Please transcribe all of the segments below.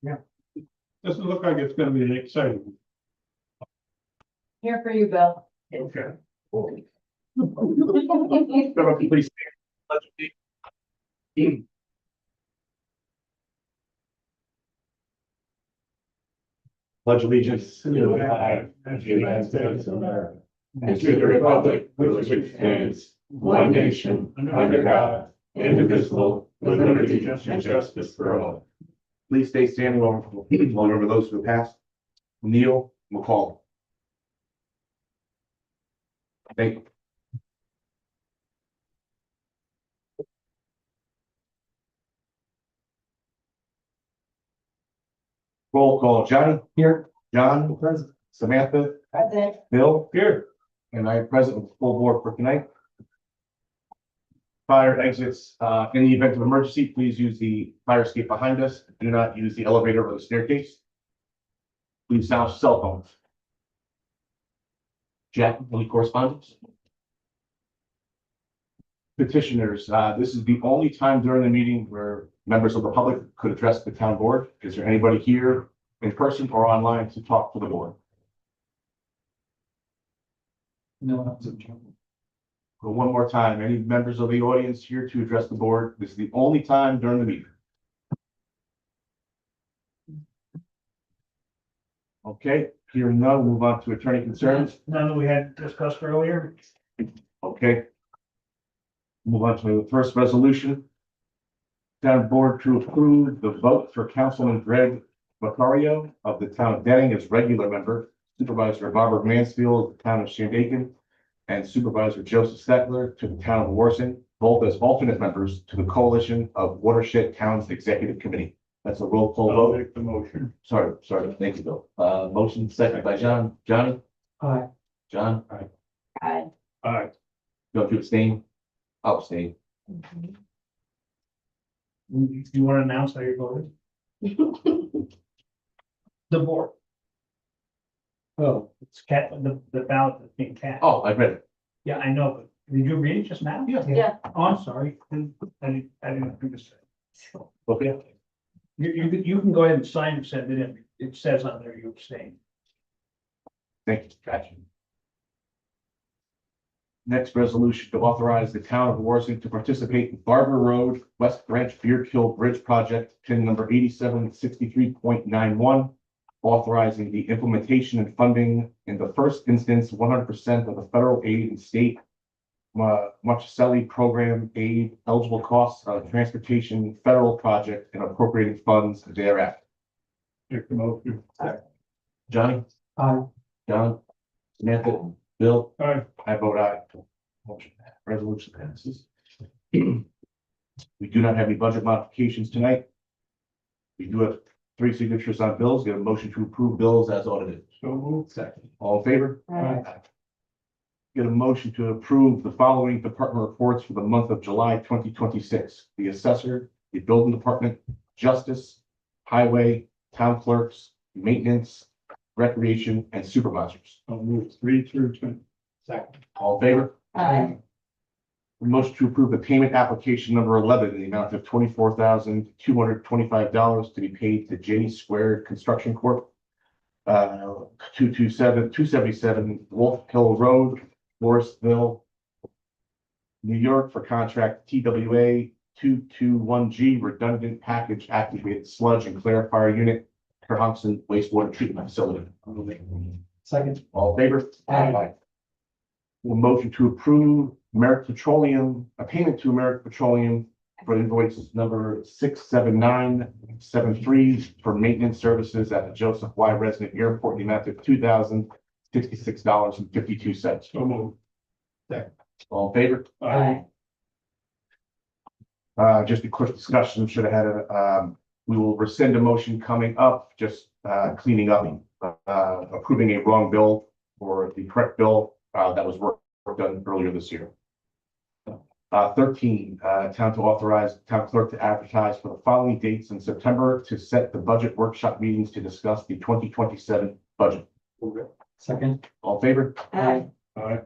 Doesn't look like it's gonna be exciting. Here for you, Bill. Okay. Please. Pledge allegiance to the flag of the United States of America and to the republic for which it stands, one nation, under God, indivisible, with liberty and justice for all. Please stay standing while we remember those who have passed. Neil McCall. Thank you. Roll call. Johnny here. John present. Samantha. Present. Bill. Here. And I am present with the full board for tonight. Fire exits, in the event of emergency, please use the fire escape behind us. Do not use the elevator or the staircase. Please silence cell phones. Jack, any correspondence? Petitioners, this is the only time during the meeting where members of the public could address the town board. Is there anybody here in person or online to talk to the board? No. So one more time, any members of the audience here to address the board? This is the only time during the meeting. Okay, hearing none, we'll move on to attorney concerns. None that we had discussed earlier. Okay. Move on to the first resolution. Town board to approve the vote for Councilman Greg Vicario of the town of Denning as regular member, Supervisor Barbara Mansfield of the town of Shandaken, and Supervisor Joseph Stettler to the town of Wawarsing, both as alternate members to the Coalition of Watershed Towns Executive Committee. That's a roll call I'll vote. make the motion. Sorry, thank you, Bill. Motion second by John. Johnny? Aye. John? Aye. Aye. Don't you abstain? I'll abstain. You want to announce how you're voting? The board. Oh, it's the ballot is being cast. Oh, I read it. Yeah, I know, but did you read it just now? Yeah. Oh, I'm sorry. I didn't understand. Okay. You can go ahead and sign and send it in. It says on there you abstain. Thank you. Gotcha. Next resolution to authorize the town of Wawarsing to participate in Barber Road, West Branch Beard Kill Bridge Project, pin number 8763.91. Authorizing the implementation and funding in the first instance, 100% of the federal aid and state Marchicelli program aid eligible costs of transportation federal project and appropriating funds thereafter. Take the motion. Johnny? Aye. John? Samantha? Bill? Aye. I vote aye. Motion, resolution passes. We do not have any budget modifications tonight. We do have 3 signatures on bills. Get a motion to approve bills as audited. So moved. Second. All in favor? Aye. Get a motion to approve the following department reports for the month of July 2026. The assessor, the building department, justice, highway, town clerks, maintenance, recreation, and supervisors. I'll move 3 through 10. Second. All in favor? Aye. Motion to approve the payment application number 11 in the amount of $24,225 to be paid to J Squared Construction Corp. 277 Wolf Hill Road, Forestville, New York for contract TWA 221G redundant package activated sludge and clarifier unit for Huntington wastewater treatment facility. Second. All in favor? Aye. A motion to approve American Petroleum, a payment to American Petroleum for invoice number 67973 for maintenance services at the Joseph Y. Resident Airport in the amount of $2,066.52. So moved. Second. All in favor? Aye. Just a quick discussion, should have had we will rescind a motion coming up, just cleaning up, approving a wrong bill or the correct bill that was work done earlier this year. 13, town to authorize town clerk to advertise for the following dates in September to set the budget workshop meetings to discuss the 2027 budget. Second. All in favor? Aye. Aye.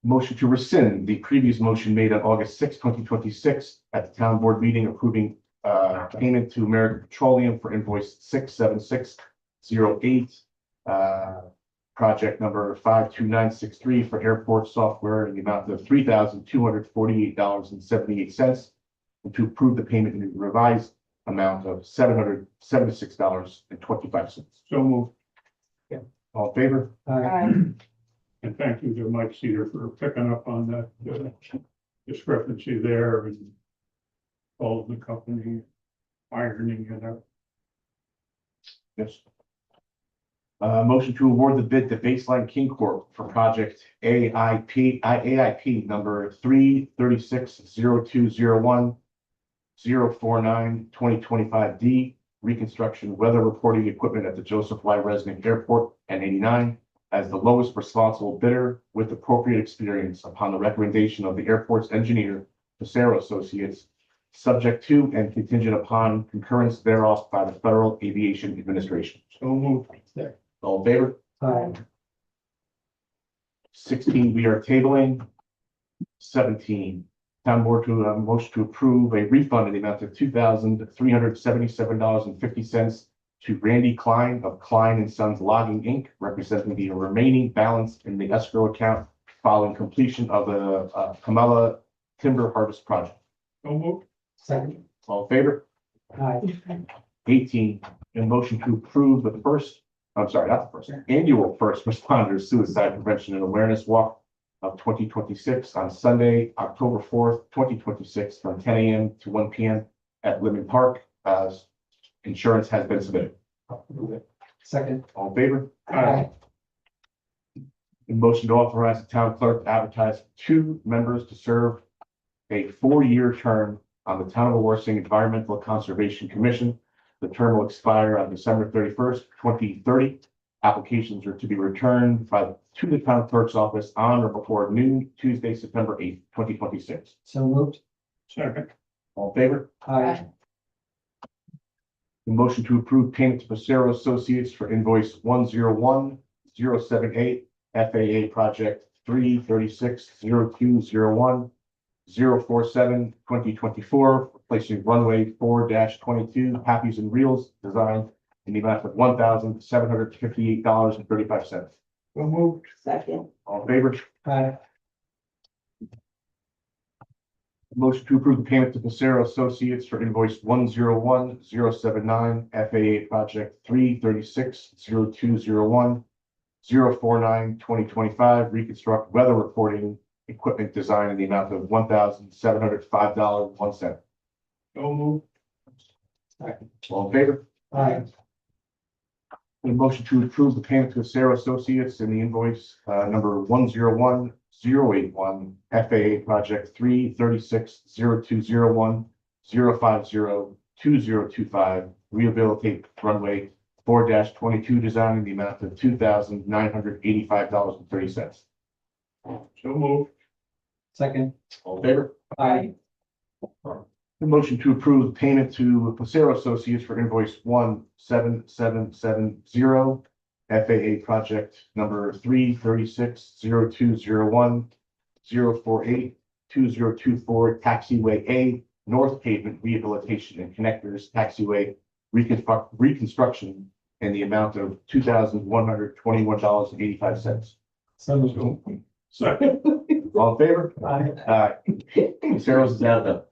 Motion to rescind the previous motion made on August 6, 2026 at the town board meeting approving payment to American Petroleum for invoice 67608. Project number 52963 for airport software in the amount of $3,248.78. And to approve the payment in the revised amount of $776.25. So moved. All in favor? And thank you to Mike Cedar for picking up on that discrepancy there and all of the company ironing it out. Yes. Motion to award the bid to Baseline King Corp for project AIP number 3360201-049-2025D, reconstruction weather reporting equipment at the Joseph Y. Resnick Airport and 89 as the lowest responsible bidder with appropriate experience upon the recommendation of the airport's engineer, Passero Associates, subject to and contingent upon concurrence thereof by the Federal Aviation Administration. So moved. All in favor? 16, we are tabling. 17, town board to motion to approve a refund in the amount of $2,377.50 to Randy Klein of Klein and Sons Logging Inc., representing the remaining balance in the escrow account following completion of the Camella Timber Harvest Project. So moved. Second. All in favor? 18, a motion to approve the annual first responders suicide prevention and awareness walk of 2026 on Sunday, October 4th, 2026, from 10 a.m. to 1 p.m. at Lemon Park, as insurance has been submitted. Second. All in favor? Aye. A motion to authorize the town clerk to advertise 2 members to serve a 4-year term on the Town of Wawarsing Environmental Conservation Commission. The term will expire on December 31st, 2030. Applications are to be returned to the town clerk's office on or before noon, Tuesday, September 8th, 2026. So moved. Second. All in favor? Aye. The motion to approve payment to Passero Associates for invoice 101078 FAA project 3360201-047-2024, replacing runway 4-22 Happies and Reels design in the amount of $1,758.35. So moved. Second. All in favor? Aye. Motion to approve the payment to Passero Associates for invoice 101079 FAA project 3360201-049-2025, reconstruct weather reporting equipment design in the amount of $1,705.01. So moved. Second. All in favor? Aye. A motion to approve the payment to Passero Associates in the invoice number 101081 FAA project 3360201-050-2025, rehabilitate runway 4-22 design in the amount of $2,985.30. So moved. Second. All in favor? Aye. The motion to approve payment to Passero Associates for invoice 17770 FAA project number 3360201-048-2024 taxiway A north pavement rehabilitation and connectors taxiway reconstruction in the amount of $2,121.85. So moved. Second. All in favor? Aye. Passero's is out though.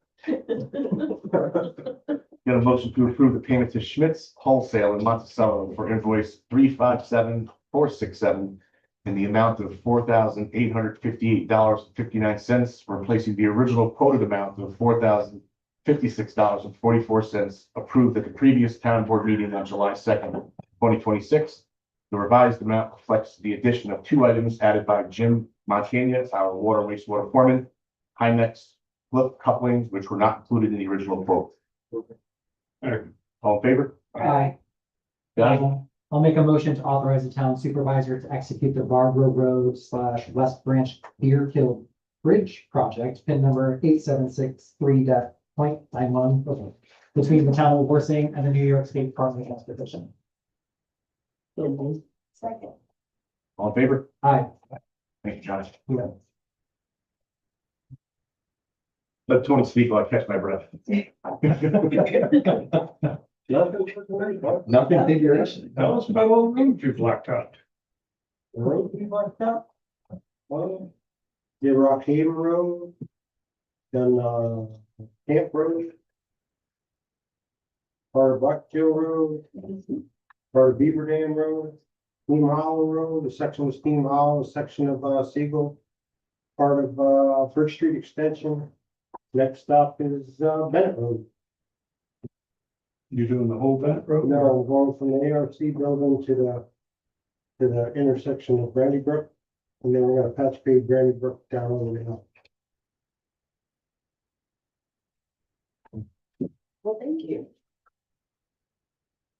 Got a motion to approve the payment to Schmitz Wholesale in Monticello for invoice 357467 in the amount of $4,858.59, replacing the original quoted amount of $4,056.44 approved at the previous town board meeting on July 2nd, 2026. The revised amount reflects the addition of 2 items added by Jim Montana, our water wastewater foreman, Hymex flip couplings, which were not included in the original quote. Second. All in favor? Aye. Got it? I'll make a motion to authorize the town supervisor to execute the Barbara Road / West Branch Deer Hill Bridge project, pin number 8763.91 between the town of Wawarsing and the New York State Department of Transportation. So moved. Second. All in favor? Aye. Thank you, Josh. Yeah. Let Tony speak while I catch my breath. Nothing configuration. Tell us about all the roads you've blacktop. The road we marked up. Well, did Rock Haven Road. Done, Camp Road. Part of Buckkill Road. Part of Beaver Dam Road. Steam Hollow Road, a section of Steam Hollow, a section of Siegel. Part of First Street Extension. Next stop is Bennett Road. You doing the whole Bennett Road? No, I'm going from the ARC building to the intersection of Brandy Brook. And then we're gonna patch pave Brandy Brook down over the hill. Well, thank you.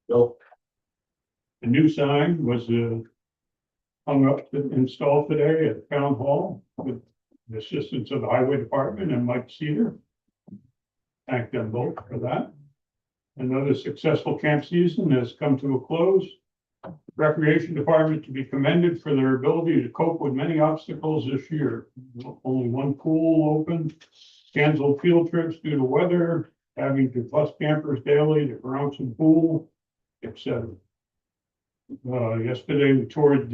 Bill? The new sign was hung up, installed today at Town Hall with the assistance of the Highway Department and Mike Cedar. Thank them both for that. Another successful camp season has come to a close. Recreation Department to be commended for their ability to cope with many obstacles this year. Only one pool open, canceled field trips due to weather, having to bus campers daily to Brownson Pool, etc. Yesterday we toured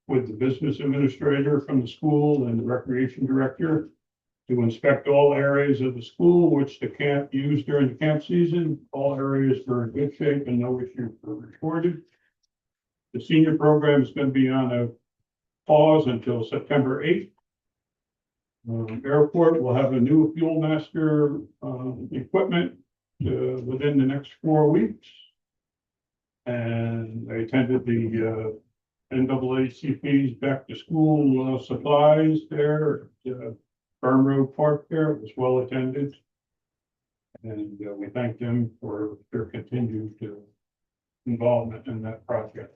with the business administrator from the school and the recreation director to inspect all areas of the school which the camp used during the camp season. All areas were in good shape and no issues were reported. The senior program is going to be on a pause until September 8th. Airport will have a new fuel master equipment within the next 4 weeks. And I attended the NAACP's back to school supplies there at Farm Road Park there. It was well attended. And we thank them for their continued involvement in that project.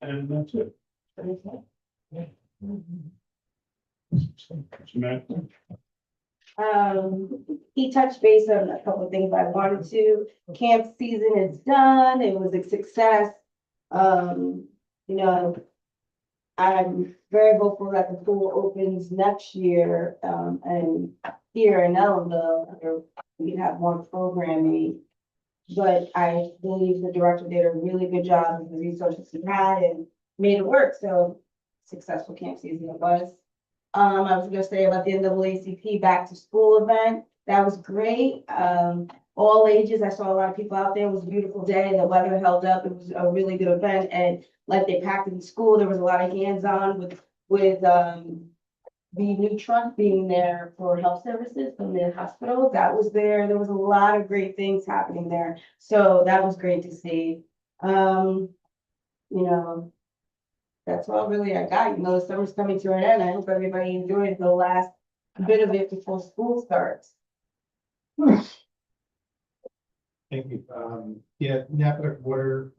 And that's it. Samantha? He touched base on a couple of things I wanted to. Camp season is done. It was a success. You know, I'm very hopeful that the pool opens next year. And here in Ellenville, we can have more programming. But I believe the director did a really good job with the resources he had and made it work. So successful camp season it was. I was gonna say about the NAACP back to school event. That was great. All ages. I saw a lot of people out there. It was a beautiful day. The weather held up. It was a really good event. And like they packed in school, there was a lot of hands-on with the new truck being there for health services from the hospital. That was there. There was a lot of great things happening there. So that was great to see. You know, that's all really I got. You know, the summer's coming to an end. I hope everybody enjoys the last bit of it before school starts. Thank you. Yeah, Napa water,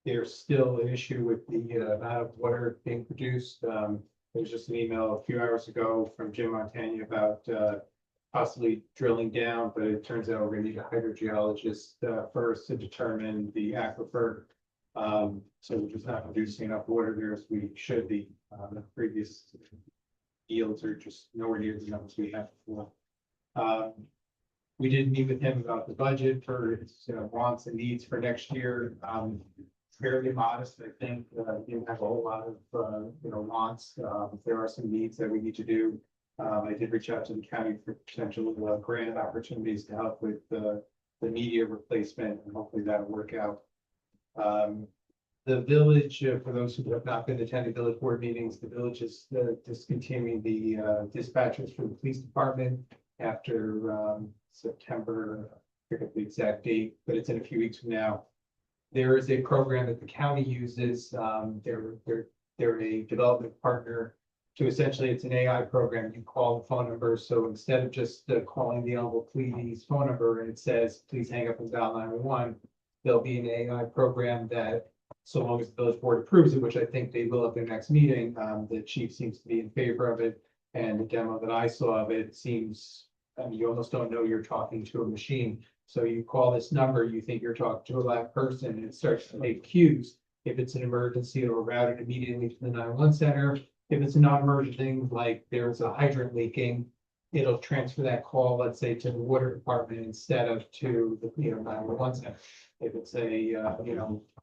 there's still an issue with the amount of water being produced. There was just an email a few hours ago from Jim Montagna about possibly drilling down, but it turns out we're gonna need a hydrogeologist first to determine the aquifer. So we're just not producing enough water there as we should be. The previous yields are just nowhere near the numbers we have before. We did meet with him about the budget for his wants and needs for next year. Fairly modest, I think. Didn't have a whole lot of wants. There are some needs that we need to do. I did reach out to the county for potential grant opportunities to help with the media replacement, and hopefully that'll work out. The village, for those who have not been attending village board meetings, the village is discontinuing the dispatchers for the police department after September. I forget the exact date, but it's in a few weeks from now. There is a program that the county uses. They're a development partner to essentially, it's an AI program. You call the phone number. So instead of just calling the Ellenville Police phone number and it says, please hang up and dial 911, there'll be an AI program that, so long as the village board approves it, which I think they will at their next meeting, the chief seems to be in favor of it. And the demo that I saw of it seems, I mean, you almost don't know you're talking to a machine. So you call this number, you think you're talking to a live person, and it starts to make cues. If it's an emergency, it'll route it immediately to the 911 center. if it's a non-emergent thing, like there's a hydrant leaking, it'll transfer that call, let's say, to the water department instead of to the, 911 center. If it's a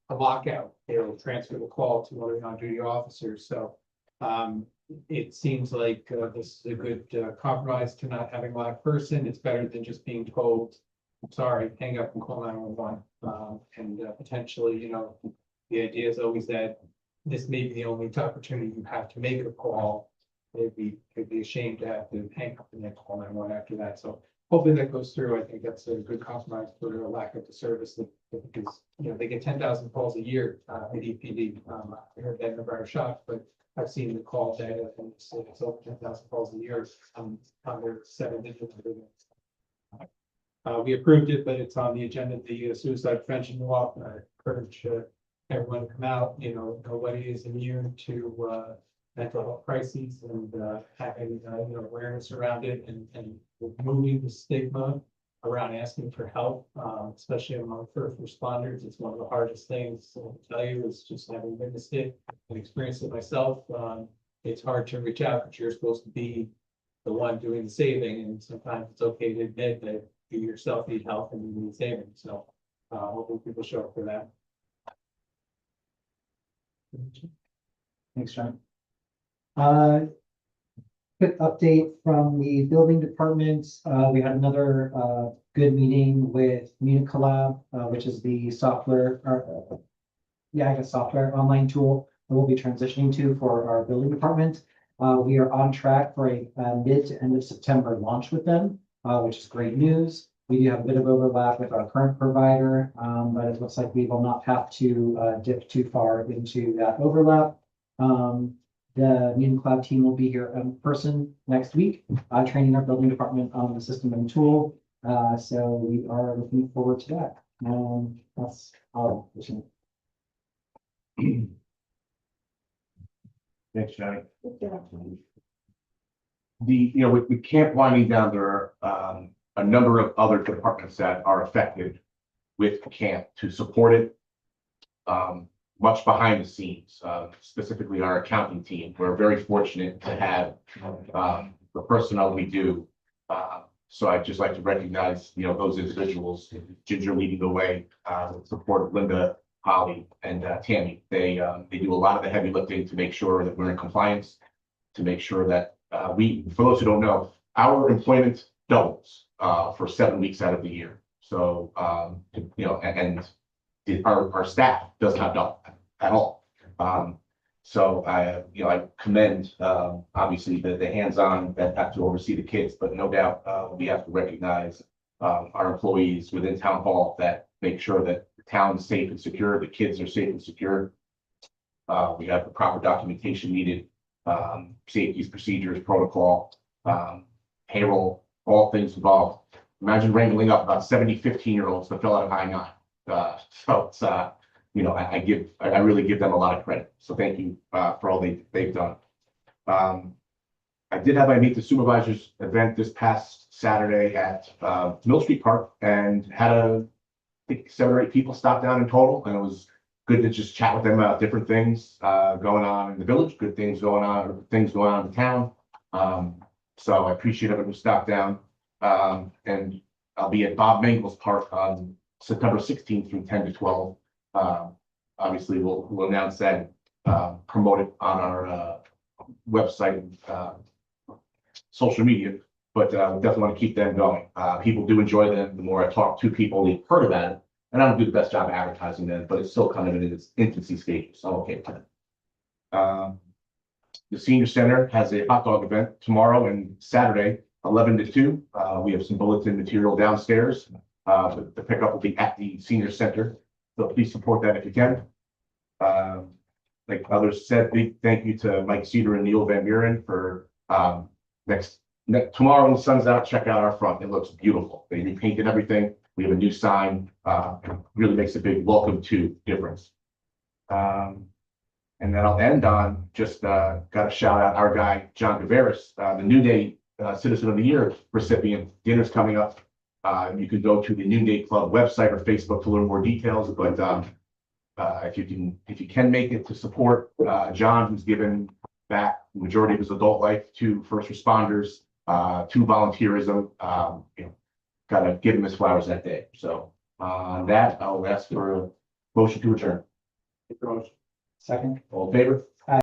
lockout, it'll transfer the call to one of the on-duty officers. So it seems like this is a good compromise to not having a live person. It's better than just being told, I'm sorry, hang up and call 911. And potentially, the idea is always that this may be the only opportunity you have to make a call. It'd be a shame to have to hang up and then call 911 after that. So hopefully that goes through. I think that's a good compromise for a lack of the service that, because, they get 10,000 calls a year, at EPD. I heard that in a prior shot, but I've seen the call data and it's over 10,000 calls a year, under 7 digits. We approved it, but it's on the agenda, the suicide prevention law. I encourage everyone to come out. Nobody is immune to mental health crises, and having awareness around it, and removing the stigma around asking for help, especially among first responders. It's one of the hardest things to tell you, is just having witnessed it and experienced it myself. It's hard to reach out, but you're supposed to be the one doing the saving, and sometimes it's okay to admit that you yourself need help and you need saving. So hopefully people show up for that. Thanks, John. Quick update from the building department. We had another good meeting with Collab, which is the software, software online tool that we'll be transitioning to for our building department. We are on track for a mid to end of September launch with them, which is great news. We do have a bit of overlap with our current provider, but it looks like we will not have to dip too far into that overlap. The Collab team will be here in person next week, training our building department on the system and tool. So we are looking forward to that. That's all. Thanks, Johnny. With camp winding down, there are a number of other departments that are affected with camp to support it. Much behind the scenes, specifically our accounting team. We're very fortunate to have the personnel we do. So I'd just like to recognize, those individuals, Ginger leading the way, with support of Linda, Holly, and Tammy. They do a lot of the heavy lifting to make sure that we're in compliance, to make sure that for those who don't know, our employment doubles for 7 weeks out of the year. So, our staff does not double at all. So I commend, obviously the hands-on that have to oversee the kids, but no doubt we have to recognize our employees within town hall that make sure that the town is safe and secure, the kids are safe and secure. We have the proper documentation needed, safety procedures, protocol, payroll, all things involved. Imagine wrangling up about 70 15-year-olds to fill out a I-9. So it's, I really give them a lot of credit. So thank you for all they've done. I did have my Meet the Supervisors event this past Saturday at Mill Street Park, and had I think 7 or 8 people stop down in total, and it was good to just chat with them about different things going on in the village, good things going on in town. So I appreciate everyone who stopped down. And I'll be at Bob Mangle's Park on September 16th from 10 to 12. Obviously, we'll announce that, promote it on our website and social media, but we definitely want to keep them going. People do enjoy them. The more I talk to people, they've heard about it, and I don't do the best job advertising them, but it's still kind of in its infancy stages, so I'm okay with it. The senior center has a hot dog event tomorrow and Saturday, 11 to 2. We have some bulletin material downstairs. The pickup will be at the senior center, so please support that if you can. Like others said, big thank you to Mike Cedar and Neil Van Buren for tomorrow when the sun's out, check out our front. It looks beautiful. They repainted everything. We have a new sign. Really makes a big welcome to difference. And then I'll end on just got to shout out our guy, John Gavaris, the New Day Citizen of the Year recipient. Dinner's coming up. You can go to the Noonday Club website or Facebook to learn more details. But if you can make it to support John, who's given back majority of his adult life to first responders, to volunteerism, gotta give him his flowers that day. So, on that, I'll ask for a motion to adjourn. Second. All in favor?